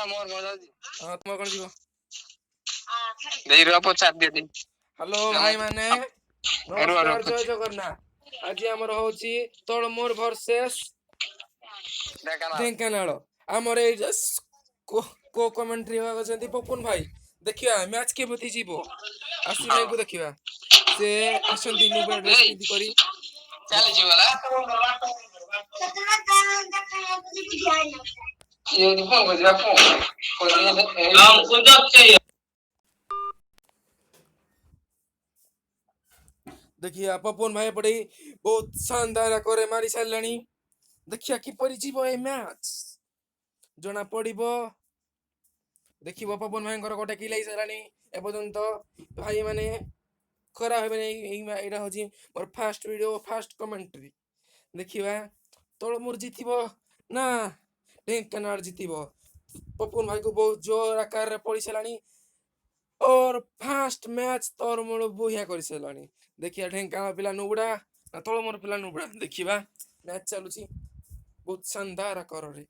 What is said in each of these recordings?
ହଁ ତୁମର କଣ ଯିବ? ହ୍ୟାଲୋ ଭାଇ ମାନେ, ନମସ୍କାର, ଜୟ ଜଗନ୍ନାଥ। ଆଜି ଆମର ହଉଛି ତଳମୁର ଭର୍ସେସ ଢେଙ୍କାନାଳ। ଆମର ଏଇ କୋ କମେଣ୍ଟ୍ରି ହେଉଛନ୍ତି ପପୁନ ଭାଇ। ଦେଖିବା ମ୍ୟାଚ୍ କେମିତି ଯିବ। ଆସି ଭାଇଙ୍କୁ ଦେଖିବା, ସେ ଆସନ୍ତି ନୂଆ ଡ୍ରେସ୍ ପିନ୍ଧି କରି। ଦେଖିବା ପପୁନ ଭାଇ ଏପଟେ ବହୁତ ଶାନଦାର ଆକାରରେ ମାରି ସାରିଲାଣି। ଦେଖିବା କିପରି ଯିବ ଏ ମ୍ୟାଚ୍, ଜଣା ପଡିବ। ଦେଖିବ ପବନ ଭାଇଙ୍କର ଗୋଟେ କିଲ୍ ହେଇସାରିଲାଣି। ଏପର୍ଯ୍ୟନ୍ତ ଭାଇ ମାନେ ଖରାପ ହେବେନି। ଏଇଟା ହଉଛି ମୋର ଫାଷ୍ଟ ଭିଡିଓ, ଫାଷ୍ଟ କମେଣ୍ଟ୍ରି। ଦେଖିବା ତଳମୁର ଜିତିବ ନା ଢେଙ୍କାନାଳ ଜିତିବ। ପପୁନ ଭାଇକୁ ବହୁତ ଜୋର ଆକାରରେ ପଡି ସାରିଲାଣି। और फास्ट मैच तोरमूल बुहिया कर सारानी। देखिए ढेंकानाल पिला नुबड़ा ना तोलमूर पिला नुबड़ा। देखिबा मैच चलुची बहुत शानदार आकर रे।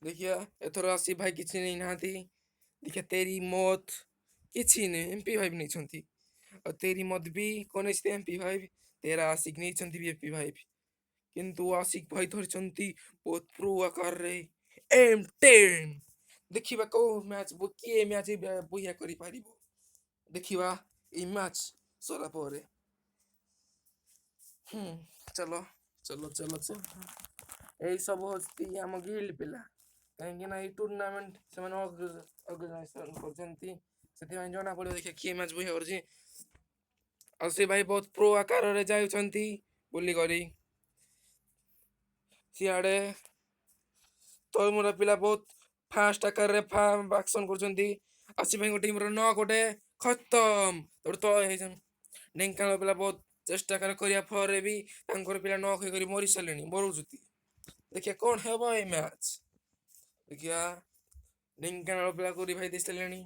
देखिए एथर आसी भाई किछि नहीं नाती। देखिए तेरी मौत किछि नहीं एमपी भाई नहीं छंती। और तेरी मौत भी कोने से एमपी भाई तेरा आशिक नहीं छंती भी एमपी भाई किंतु आशिक भाई थोड़ी छंती बहुत प्रो आकार रे M10। देखिबा को मैच किए मैच बुहिया करि पारिबो। देखिबा ई मैच सला परे। चलो चलो चलो चलो एई सब होस्ती हम गिल्ड पिला कहीं ना ई टूर्नामेंट से माने ऑर्गेनाइजेशन करजंती सेति जना पड़े। देखिए किए मैच बुहिया करजी। और से भाई बहुत प्रो आकार रे जाउछंती बुली करी सियाड़े। तोलमुरा पिला बहुत फास्ट आकार रे एक्शन करजंती। आसी भाई टीम रो न गोटे खत्म तो हेजन। ढेंकानाल पिला बहुत चेष्टा करिया फरे भी तांकर पिला न खई करी मरी सालेनी मरुजुती। देखिए कौन हेबो ए मैच। देखिया ढेंकानाल पिला कोरी भाई दिसलेनी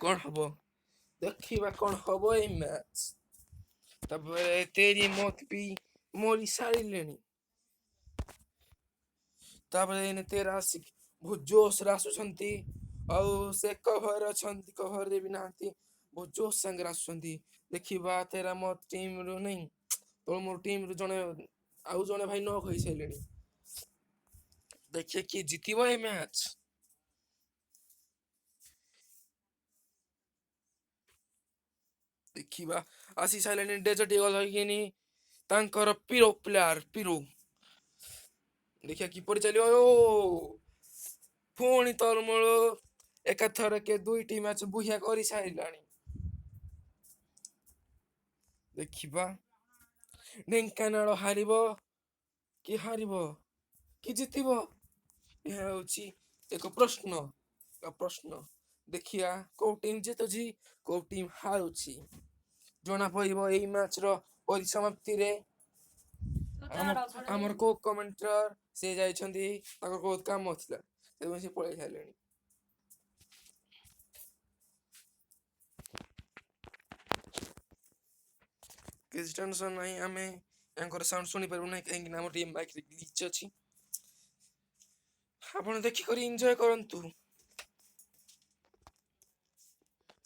कौन हबो। देखिबा कौन हबो ए मैच। तब तेरी मौत भी मरी सारिलेनी। तापरे ने तेरा आशिक बहुत जोश रासुछंती। ଆଉ ସେ କଭର ଅଛନ୍ତି, କଭରରେ ବି ନାହାନ୍ତି, ବହୁତ ଜୋଶ ସାଙ୍ଗରେ ଆସୁଛନ୍ତି। ଦେଖିବା ତେରା ମୋ ଟିମ ରୁ ନାହିଁ ତ ମୋର ଟିମ ରୁ ଜଣେ ଆଉ ଜଣେ ଭାଇ ନ କହିସାରିଲେଣି। ଦେଖିଏ କିଏ ଜିତିବ ଏ ମ୍ୟାଚ୍। ଦେଖିବା ଆସି ସାରିଲେଣି ଡେଜର୍ଟ ଇଗଲ ହେଇକିନି ତାଙ୍କର ପିରୋ ପ୍ଲେୟାର ପିରୋ। ଦେଖିବା କିପରି ଚାଲିବ। ପୁଣି ତଳମୂଳ ଏକାଥରକେ ଦୁଇଟି ମ୍ୟାଚ୍ ବୁହିଆ କରି ସାରିଲାଣି। ଦେଖିବା ଢେଙ୍କାନାଳ ହାରିବ କି ହାରିବ କି ଜିତିବ ଏହା ହେଉଛି ଏକ ପ୍ରଶ୍ନ। ଦେଖିବା କୋଉ ଟିମ୍ ଜିତୁଛି କୋଉ ଟିମ୍ ହାରୁଛି ଜଣା ପଡିବ ଏଇ ମ୍ୟାଚ୍ ର ପରିସମାପ୍ତିରେ। ଆମର କୋଉ କମେଣ୍ଟର ସେ ଯାଇଛନ୍ତି, ତାଙ୍କର ବହୁତ କାମ ଥିଲା ତେଣୁ ସେ ପଳେଇ ସାରିଲେଣି। କିଛି ଟେନସନ ନାହିଁ, ଆମେ ତାଙ୍କର ସାଉଣ୍ଡ ଶୁଣିପାରିବୁ ନାହିଁ କାହିଁକି ନା ଆମର ଟିକେ ମାଇକରେ ଗ୍ଲିଚ୍ ଅଛି। ଆପଣ ଦେଖିକରି ଏନ୍ଜୟ କରନ୍ତୁ।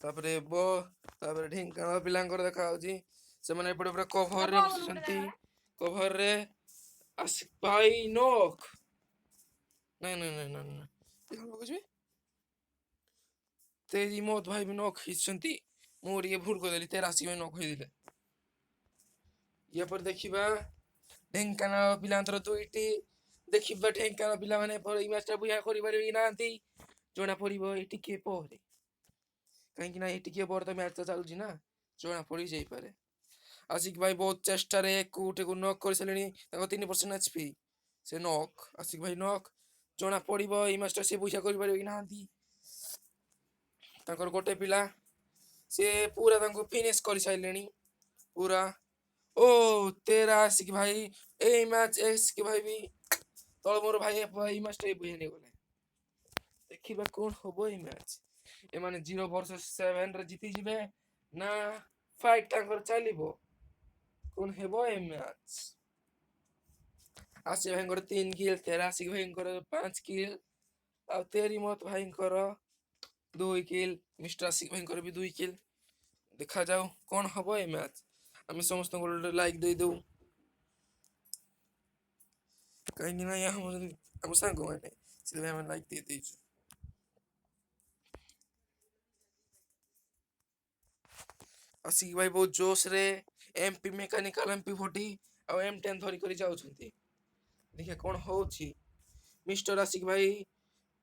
ତାପରେ ଢେଙ୍କାନାଳ ପିଲାଙ୍କର ଦେଖା ହଉଛି ସେମାନେ ଏପଟେ ପୁରା କଭରରେ ବସିଛନ୍ତି। କଭରରେ ଆଶିକ ଭାଇ ନୋକ୍ ନାଇଁ ତେରି ମୌତ ଭାଇ ବି ନୋକ୍ ହେଇଛନ୍ତି। ମୁଁ ଟିକେ ଭୁଲ କରିଦେଲି, ତେର ଆଶିକ ଭାଇ ନୋକ୍ ହେଇଥିଲେ। ଇଏ ପରେ ଦେଖିବା ଢେଙ୍କାନାଳ ପିଲାଙ୍କର ଦୁଇଟି। ଦେଖିବା ଢେଙ୍କାନାଳ ପିଲାମାନେ ଏଇ ମ୍ୟାଚଟା ବୁହିଆ କରିପାରିବେ କି ନାହାନ୍ତି ଜଣା ପଡିବ ଏଇ ଟିକେ ପରେ। କାହିଁକି ନା ଏଇ ଟିକେ ପରେ ତ ମ୍ୟାଚଟା ଚାଲୁଛି ନା ଜଣା ପଡି ଯାଇପାରେ। ଆଶିକ ଭାଇ ବହୁତ ଚେଷ୍ଟାରେ କୋଉଠିକୁ ନକ୍ କରିସାରିଲେଣି। ତାଙ୍କ 3% HP ସେ ନକ୍ ଆଶିକ ଭାଇ ନକ୍। ଜଣା ପଡିବ ଏଇ ମ୍ୟାଚଟା ସେ ବୁହିଆ କରିପାରିବେ କି ନାହାନ୍ତି। ତାଙ୍କର ଗୋଟେ ପିଲା ସେ ପୁରା ତାଙ୍କୁ ଫିନିଶ କରିସାରିଲେଣି ପୁରା। ଓ ତେରା ଆଶିକ ଭାଇ ଏଇ ମ୍ୟାଚ୍ ଆଶିକ ଭାଇ ବି ତଳମୂର ଭାଇ ଏଇ ମ୍ୟାଚଟା ବୁହିଆ ନେଇଗଲେ। ଦେଖିବା କଣ ହବ ଏଇ ମ୍ୟାଚ୍। ଏମାନେ 0 vs 7 ରେ ଜିତିଯିବେ ନା ଫାଇଟ୍ ତାଙ୍କର ଚାଲିବ। କଣ ହେବ ଏ ମ୍ୟାଚ୍। ଆସି ଭାଇଙ୍କର 3 କିଲ୍, ତେରାଶି ଭାଇଙ୍କର 5 କିଲ୍, ଆଉ ତେରିମତ ଭାଇଙ୍କର 2 କିଲ୍, ମିଷ୍ଟର ଆଶିକ ଭାଇଙ୍କର ବି 2 କିଲ୍। ଦେଖାଯାଉ କଣ ହବ ଏ ମ୍ୟାଚ୍। ଆମେ ସମସ୍ତଙ୍କୁ ଗୋଟେ ଲାଇକ୍ ଦେଇଦଉ, କାହିଁକି ନା ଆମ ସାଙ୍ଗମାନେ ସେଥିପାଇଁ ଆମେ ଲାଇକ୍ ଦେଇଦେଇଛୁ। ଆସିକି ଭାଇ ବହୁତ ଜୋସ୍ରେ MP ମେକାନିକାଲ MP40 ଆଉ M10 ଧରିକରି ଯାଉଛନ୍ତି। ଦେଖିଆ କଣ ହଉଛି। ମିଷ୍ଟର ଆଶିକ ଭାଇ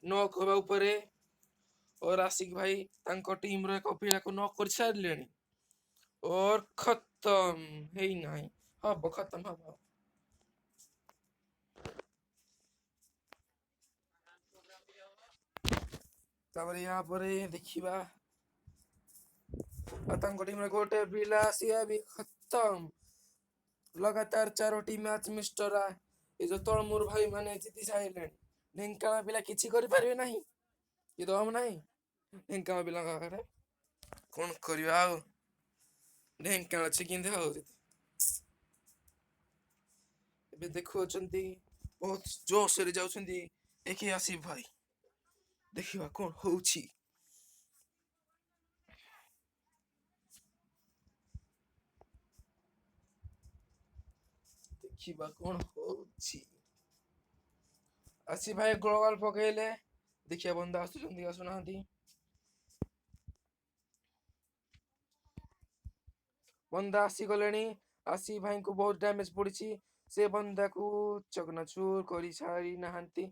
ନକ୍ ହେବା ଉପରେ और आशिक भाई तांको टीम रो एक पिलाକୁ ନକ୍ କରି ସାରିଲେଣି। और खत्म ହେଇ ନାହିଁ, ହବ ଖତମ ହବ। ତାପରେ ୟା ପରେ ଦେଖିବା ଆଉ ତାଙ୍କ ଟିମରେ ଗୋଟେ ପିଲା ଆସିବା ବି ଖତମ। लगातार 4ଟି ମ୍ୟାଚ୍ ମିଷ୍ଟର ଏ ଯୋଉ ତଳମୁର ଭାଇ ମାନେ ଜିତି ସାରିଲେଣି। ଢେଙ୍କାନାଳ ପିଲା କିଛି କରିପାରିବେ ନାହିଁ, କି ଦମ ନାହିଁ ଢେଙ୍କାନାଳ ପିଲାଙ୍କ ପାଖରେ। କଣ କରିବା ଆଉ, ଢେଙ୍କାନାଳ ଅଛି କେମିତି ହଉଛି। ଏବେ ଦେଖୁଅଛନ୍ତି ବହୁତ ଜୋସରେ ଯାଉଛନ୍ତି ଏକି ଆସିଫ ଭାଇ। ଦେଖିବା କଣ ହଉଛି। ଦେଖିବା କଣ ହଉଛି। ଆସିଫ ଭାଇ ଗ୍ଲୋବାଲ ପକେଇଲେ, ଦେଖିବା ବନ୍ଧା ଆସୁଛନ୍ତି କି ଆସୁନାହାନ୍ତି। ବନ୍ଦା ଆସିଗଲେଣି, ଆସିଫ ଭାଇଙ୍କୁ ବହୁତ ଡ୍ୟାମେଜ ପଡିଛି। ସେ ବନ୍ଦାକୁ ଚକନାଚୁର କରି ସାରି ନାହାନ୍ତି।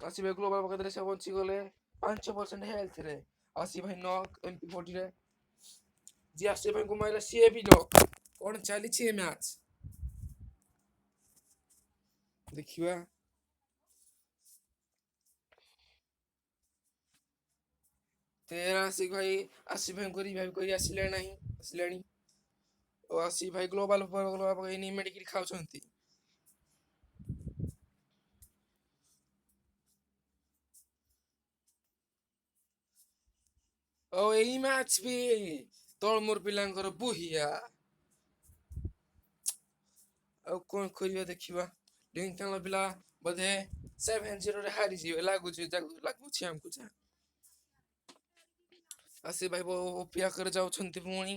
ଆସିଫ ଭାଇ ଗ୍ଲୋବାଲ ପକେଇଦେଲେ, ସେ ବଞ୍ଚିଗଲେ 5% ହେଲ୍ଥରେ। ଆସିଫ ଭାଇ ନକ୍ MP40ରେ। ଯିଏ ଆସିଫ ଭାଇଙ୍କୁ ମାରିଲା ସିଏ ବି ନକ୍। କଣ ଚାଲିଛି ଏ ମ୍ୟାଚ୍ ଦେଖିବା। ତେର ଆସିଫ ଭାଇ ଆସିଫ ଭାଇଙ୍କୁ ରିଭାଇଭ କରି ଆସିଲେଣି। ଓ ଆସିଫ ଭାଇ ଗ୍ଲୋବାଲ ପକେଇ ମେଡିକିଟ ଖାଉଛନ୍ତି। ଆଉ ଏଇ ମ୍ୟାଚ୍ ବି ତଳମୁର ପିଲାଙ୍କର ବୁହିଆ। ଆଉ କଣ କରିବା ଦେଖିବା। ଢେଙ୍କାନାଳ ପିଲା ବୋଧେ 7-0ରେ ହାରିଯିବେ ଲାଗୁଛି ଆମକୁ ଯାହା। ଆସିଫ ଭାଇ ଓପି ଆଗରେ ଯାଉଛନ୍ତି ପୁଣି।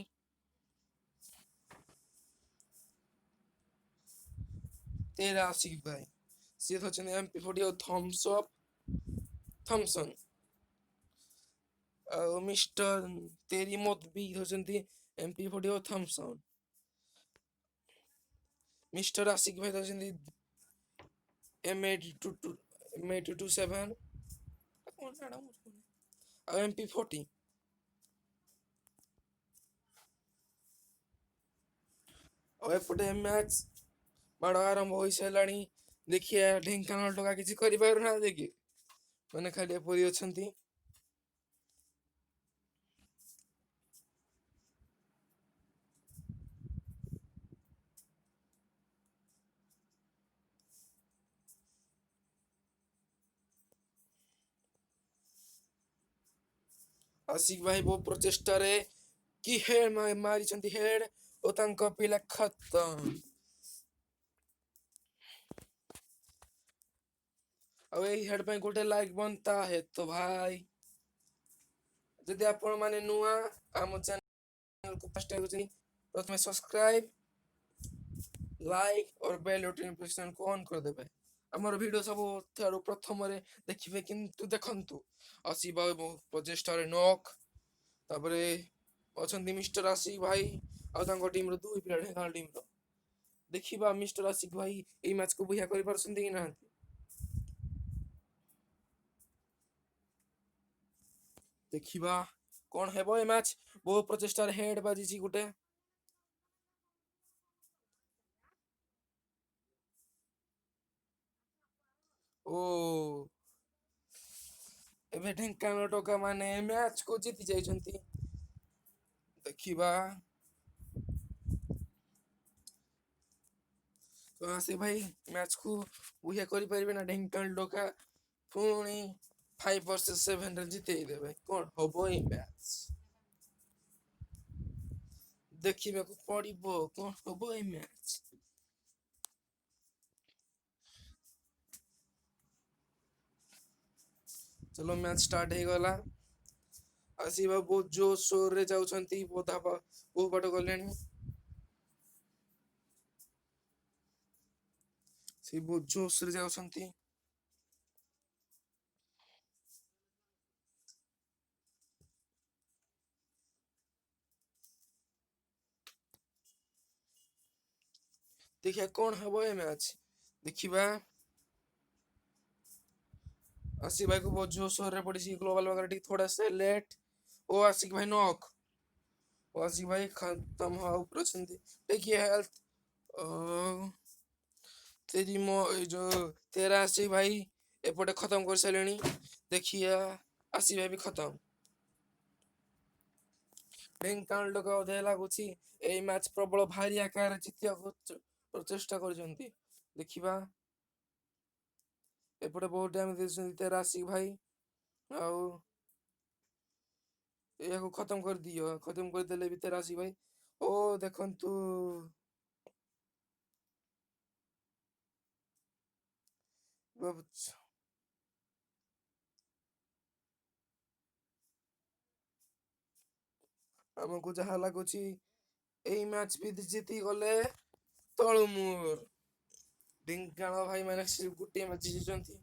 ତେରା ଆସିଫ ଭାଇ ସିଏ ଧରିଛନ୍ତି MP40 ଆଉ ଥମ୍ସନ। ଆଉ ମିଷ୍ଟର ତେରିମତ ବି ଧରିଛନ୍ତି MP40 ଓ ଥମ୍ସନ। ମିଷ୍ଟର ଆଶିକ ଭାଇ ଧରିଛନ୍ତି M827 ଆଉ MP40। ଆଉ ଏପଟେ ମ୍ୟାଚ୍ ମାଡ଼ ଆରମ୍ଭ ହୋଇସାରିଲାଣି। ଦେଖିଆ ଢେଙ୍କାନାଳ ଟୋକା କିଛି କରିପାରୁନାହାନ୍ତି କି, ମାନେ ଖାଲି ଏପରି ଅଛନ୍ତି। आशिक भाई ବହୁ ପ୍ରଚେଷ୍ଟାରେ କି ହେଡ୍ ମାରିଛନ୍ତି ହେଡ୍ ଓ ତାଙ୍କ ପିଲା ଖତମ। ଆଉ ଏଇ ହେଡ୍ ପାଇଁ ଗୋଟେ ଲାଇକ୍ ବନ୍ତା ହେ ତ ଭାଇ। ଯଦି ଆପଣ ମାନେ ନୂଆ ଆମ ଚ୍ୟାନେଲକୁ ଫାଷ୍ଟ ଟାଇମ୍ ଦେଖୁଛନ୍ତି, ପ୍ରଥମେ ସବସ୍କ୍ରାଇବ, ଲାଇକ୍ और बेल नोटिफिकेशन को ऑन କରିଦେବେ। ଆମର ଭିଡିଓ ସବୁଠାରୁ ପ୍ରଥମରେ ଦେଖିବେ, କିନ୍ତୁ ଦେଖନ୍ତୁ ଆସିଫ ଭାଇ ବହୁ ପ୍ରଚେଷ୍ଟାରେ ନକ୍। ତାପରେ ଅଛନ୍ତି ମିଷ୍ଟର ଆଶିକ ଭାଇ ଆଉ ତାଙ୍କ ଟିମର 2 ପିଲା ଢେଙ୍କାନାଳ ଟିମର। ଦେଖିବା ମିଷ୍ଟର ଆଶିକ ଭାଇ ଏଇ ମ୍ୟାଚକୁ ବୁହିଆ କରିପାରୁଛନ୍ତି କି ନାହାନ୍ତି। ଦେଖିବା କଣ ହେବ ଏ ମ୍ୟାଚ୍। ବହୁ ପ୍ରଚେଷ୍ଟାରେ ହେଡ୍ ବାଜିଛି ଗୋଟେ। ଓ ଏବେ ଢେଙ୍କାନାଳ ଟୋକା ମାନେ ମ୍ୟାଚକୁ ଜିତି ଯାଇଛନ୍ତି। ଦେଖିବା ତ ଆଶିଫ ଭାଇ ମ୍ୟାଚକୁ ବୁହିଆ କରିପାରିବେ ନା ଢେଙ୍କାନାଳ ଟୋକା ପୁଣି 5-7ରେ ଜିତେଇ ଦେବେ। କଣ ହବ ଏଇ ମ୍ୟାଚ୍ ଦେଖିବାକୁ ପଡିବ, କଣ ହବ ଏଇ ମ୍ୟାଚ୍। चलो मैच स्टार्ट ହେଇଗଲା। ଆସିବା ବହୁତ ଜୋରସୋରରେ ଯାଉଛନ୍ତି, ବହୁ ବାଟ ଗଲେଣି। ସେ ବହୁତ ଜୋରସରେ ଯାଉଛନ୍ତି। ଦେଖିବା କଣ ହବ ଏ ମ୍ୟାଚ୍, ଦେଖିବା। आसिफ भाई को बहुत जोर रे पड़ी ग्लोबल वगैरह ठीक थोड़ा से लेट। ओ आसिफ भाई नॉक। ओ आसिफ भाई खत्म हुआ ऊपर देखिए हेल्थ। तेरी मो जो तेरा आसिफ भाई एपटे खत्म कर सारे। देखिए आसिफ भाई भी खत्म। ढेंकानाल लोक अधे लगुच मैच प्रबल भारी आकार जितिया प्रचेषा कर देखा। एपटे बहुत डैमेज तेरा आसिफ भाई आउ या खत्म कर दियो, खत्म करदे भी तेरा आसिफ भाई। ओ देखंतु आमको जहाँ लगुच मैच भी जीति गले तलमुर। ढेंकानाल भाई मैंने गोटे मैच जीति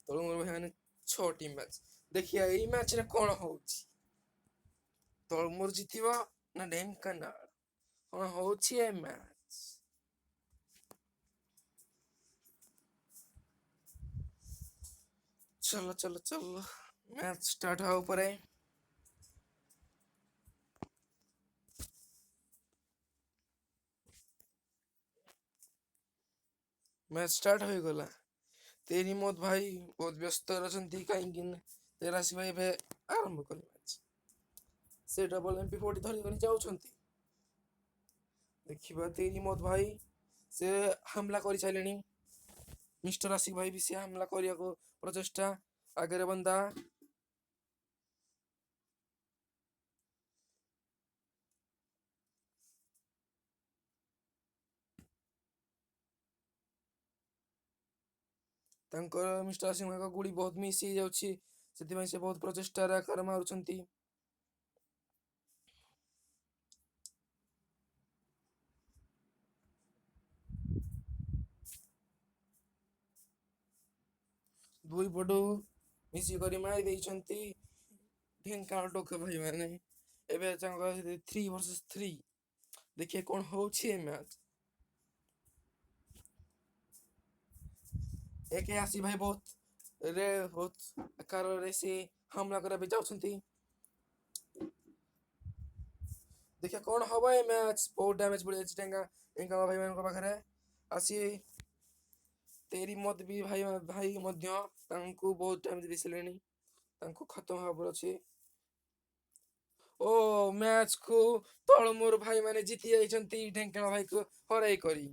तलमुर भाई मैंने 6टी मैच। देखिए यही मैच रे कौन हो तलमुर जीतिबा ना ढेंकानाल कौन हो मैच। चलो चलो चलो मैच स्टार्ट हो परे। मैच स्टार्ट हो गला। तेरी मत भाई बहुत व्यस्त रहते कहीं तेरा आसिफ भाई एबे आरंभ कले मैच। से डबल MP40 धरिक जाउछंती। देखिबा तेरी मत भाई से हमला कर सारे। मिस्टर आसिफ भाई भी से हमला करने को प्रचेष्टा आगे बंदा। मिस्टर आसिफ भाई गुड़ी बहुत मिस हो जाउछि से बहुत प्रचेष्टा आकार मारुछंती। दुई पटू मिसिक मारी देइछंती ढेंकानाल टोके भाई मैंने। एबे 3 वर्सेस 3 देखिए कौन होछि मैच। एक आसिफ भाई बहुत आकार रे से हमला करे जाउछंती। देखिए कौन हवा ए मैच बहुत डैमेज पड़ जाछि ढेंकानाल भाई मान पाखरे। आसी तेरी मत भी भाई भाई मध्य तांको बहुत डैमेज दिसलेनी तांको खत्म हबर अछि। ओ मैच को तलमुर भाई माने जीति जाइछंती ढेंकानाल भाई को हराई करी।